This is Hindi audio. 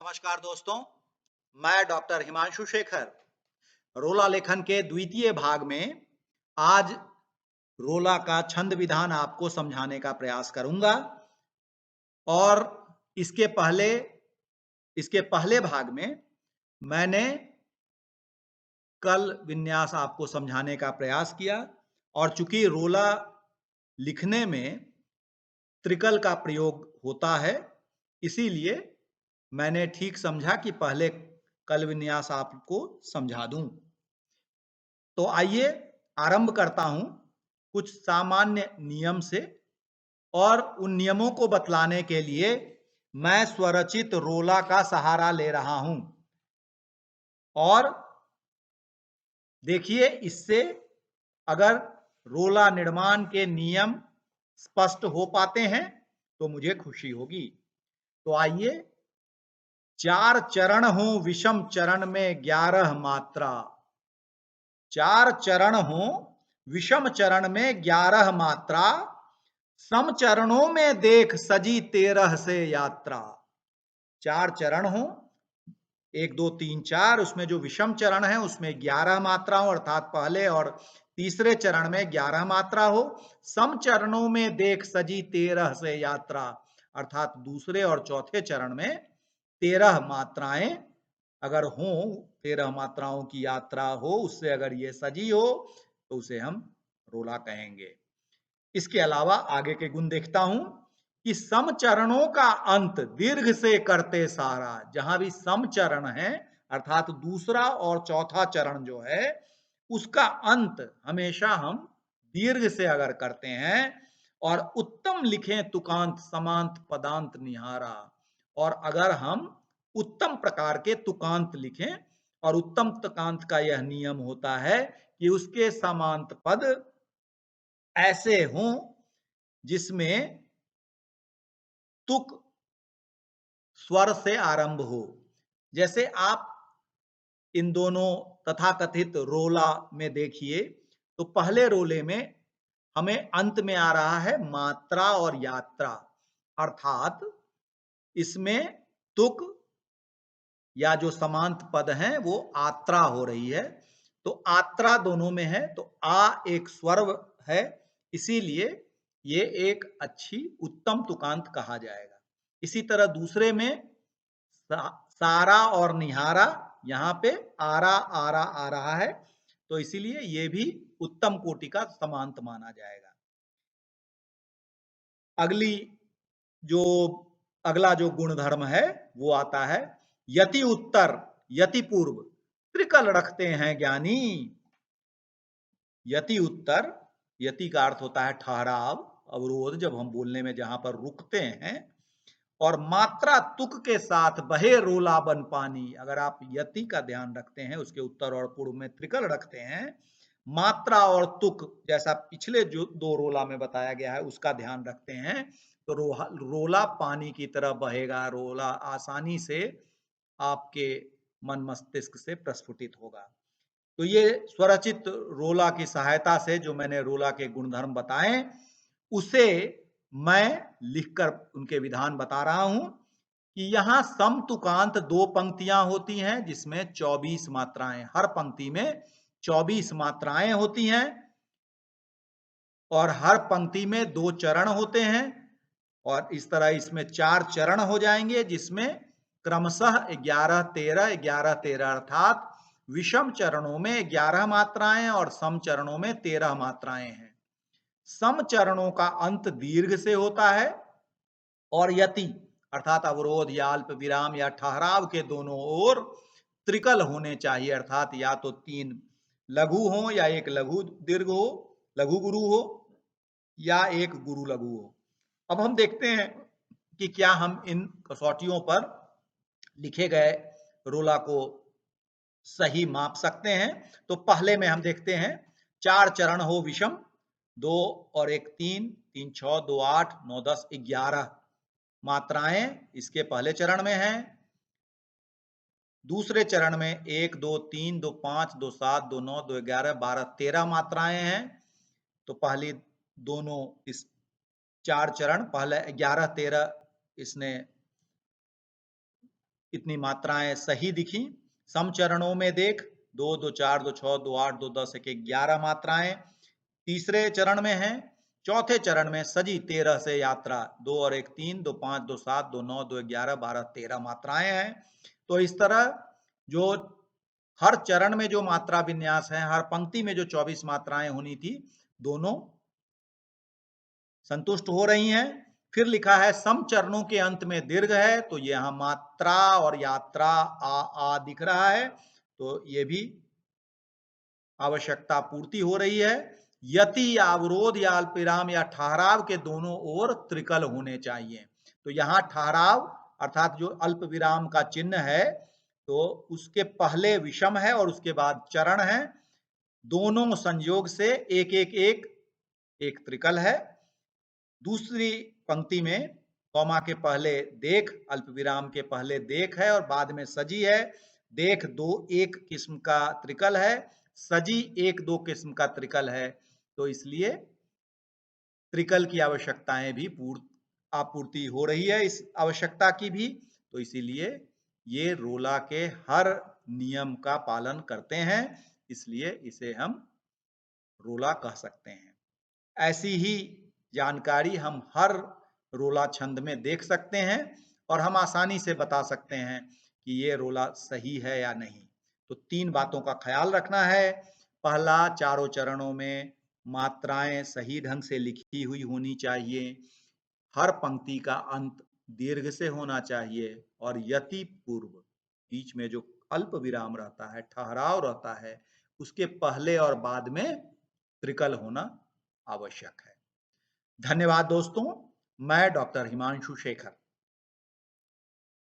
नमस्कार दोस्तों, मैं डॉक्टर हिमांशु शेखर रोला लेखन के द्वितीय भाग में आज रोला का छंद विधान आपको समझाने का प्रयास करूंगा। और इसके पहले इसके पहले भाग में मैंने कल विन्यास आपको समझाने का प्रयास किया और चूंकि रोला लिखने में त्रिकल का प्रयोग होता है, इसीलिए मैंने ठीक समझा कि पहले कल विन्यास आपको समझा दूं। तो आइए आरंभ करता हूं कुछ सामान्य नियम से, और उन नियमों को बतलाने के लिए मैं स्वरचित रोला का सहारा ले रहा हूं। और देखिए, इससे अगर रोला निर्माण के नियम स्पष्ट हो पाते हैं तो मुझे खुशी होगी। तो आइए, 4 चरण हो विषम चरण में 11 मात्रा। 4 चरण हो विषम चरण में 11 मात्रा, सम चरणों में देख सजी 13 से यात्रा। 4 चरण हो, 1 2 3 4, उसमें जो विषम चरण है उसमें 11 मात्रा हो, अर्थात पहले और तीसरे चरण में 11 मात्रा हो। सम चरणों में देख सजी 13 से यात्रा, अर्थात दूसरे और चौथे चरण में 13 मात्राएं अगर हो, 13 मात्राओं की यात्रा हो, उससे अगर ये सजी हो तो उसे हम रोला कहेंगे। इसके अलावा आगे के गुण देखता हूं कि सम चरणों का अंत दीर्घ से करते सारा। जहां भी सम चरण है, अर्थात दूसरा और चौथा चरण जो है, उसका अंत हमेशा हम दीर्घ से अगर करते हैं, और उत्तम लिखें तुकांत समांत पदांत निहारा। और अगर हम उत्तम प्रकार के तुकांत लिखें, और उत्तम तुकांत का यह नियम होता है कि उसके समांत पद ऐसे हों जिसमें तुक स्वर से आरंभ हो। जैसे आप इन दोनों तथाकथित रोला में देखिए, तो पहले रोले में हमें अंत में आ रहा है मात्रा और यात्रा, अर्थात इसमें तुक या जो समांत पद हैं वो आत्रा हो रही है। तो आत्रा दोनों में है, तो आ एक स्वर है, इसीलिए ये एक अच्छी उत्तम तुकांत कहा जाएगा। इसी तरह दूसरे में सारा और निहारा, यहाँ पे आरा आरा आ रहा है, तो इसीलिए ये भी उत्तम कोटि का समांत माना जाएगा। जो अगला जो गुणधर्म है वो आता है यति उत्तर यति पूर्व त्रिकल रखते हैं ज्ञानी। यति उत्तर, यति का अर्थ होता है ठहराव, अवरोध, जब हम बोलने में जहां पर रुकते हैं। और मात्रा तुक के साथ बहे रोला बन पानी। अगर आप यति का ध्यान रखते हैं, उसके उत्तर और पूर्व में त्रिकल रखते हैं, मात्रा और तुक जैसा पिछले जो 2 रोला में बताया गया है उसका ध्यान रखते हैं, तो रोला पानी की तरह बहेगा। रोला आसानी से आपके मन मस्तिष्क से प्रस्फुटित होगा। तो ये स्वरचित रोला की सहायता से जो मैंने रोला के गुणधर्म बताए, उसे मैं लिखकर उनके विधान बता रहा हूं कि यहां समतुकांत 2 पंक्तियां होती हैं जिसमें 24 मात्राएं, हर पंक्ति में 24 मात्राएं होती हैं, और हर पंक्ति में 2 चरण होते हैं। और इस तरह इसमें 4 चरण हो जाएंगे जिसमें क्रमशः 11 13 11 13, अर्थात विषम चरणों में 11 मात्राएं और सम चरणों में 13 मात्राएं हैं। सम चरणों का अंत दीर्घ से होता है, और यति अर्थात अवरोध या अल्प विराम या ठहराव के दोनों ओर त्रिकल होने चाहिए, अर्थात या तो 3 लघु हो या एक लघु दीर्घ हो, लघु गुरु हो या एक गुरु लघु हो। अब हम देखते हैं कि क्या हम इन कसौटियों पर लिखे गए रोला को सही माप सकते हैं। तो पहले में हम देखते हैं 4 चरण हो विषम, 2 और 1 3, 3 6 2 8 9 10 11 मात्राएं इसके पहले चरण में हैं। दूसरे चरण में 1 2 3 2 5 2 7 2 9 2 11 12 13 मात्राएं हैं। तो पहली दोनों इस 4 चरण, पहले 11 13 इसने कितनी मात्राएं सही दिखी। सम चरणों में देख 2, 2, 4, 2, 6, 2, 8, 2, 10, 1, 11 मात्राएं तीसरे चरण में है। चौथे चरण में सजी 13 से यात्रा 2 और 1 3, 2 5, 2 7, 2 9, 2 11, 12, 13 मात्राएं हैं। तो इस तरह जो हर चरण में जो मात्रा विन्यास है, हर पंक्ति में जो 24 मात्राएं होनी थी, दोनों संतुष्ट हो रही हैं। फिर लिखा है सम चरणों के अंत में दीर्घ है, तो यहां मात्रा और यात्रा आ दिख रहा है, तो ये भी आवश्यकता पूर्ति हो रही है। यति या अवरोध या अल्पविराम या ठहराव के दोनों ओर त्रिकल होने चाहिए। तो यहाँ ठहराव अर्थात जो अल्प विराम का चिन्ह है, तो उसके पहले विषम है और उसके बाद चरण है। दोनों संयोग से एक एक एक एक त्रिकल है। दूसरी पंक्ति में कॉमा के पहले देख, अल्प विराम के पहले देख है और बाद में सजी है। देख 2 एक किस्म का त्रिकल है, सजी 1 2 किस्म का त्रिकल है। तो इसलिए त्रिकल की आवश्यकताएं भी आपूर्ति हो रही है, इस आवश्यकता की भी। तो इसीलिए ये रोला के हर नियम का पालन करते हैं, इसलिए इसे हम रोला कह सकते हैं। ऐसी ही जानकारी हम हर रोला छंद में देख सकते हैं और हम आसानी से बता सकते हैं कि ये रोला सही है या नहीं। तो 3 बातों का ख्याल रखना है। पहला, चारों चरणों में मात्राएं सही ढंग से लिखी हुई होनी चाहिए। हर पंक्ति का अंत दीर्घ से होना चाहिए और यति पूर्व बीच में जो अल्प विराम रहता है, ठहराव रहता है, उसके पहले और बाद में त्रिकल होना आवश्यक है। धन्यवाद दोस्तों, मैं डॉक्टर हिमांशु शेखर।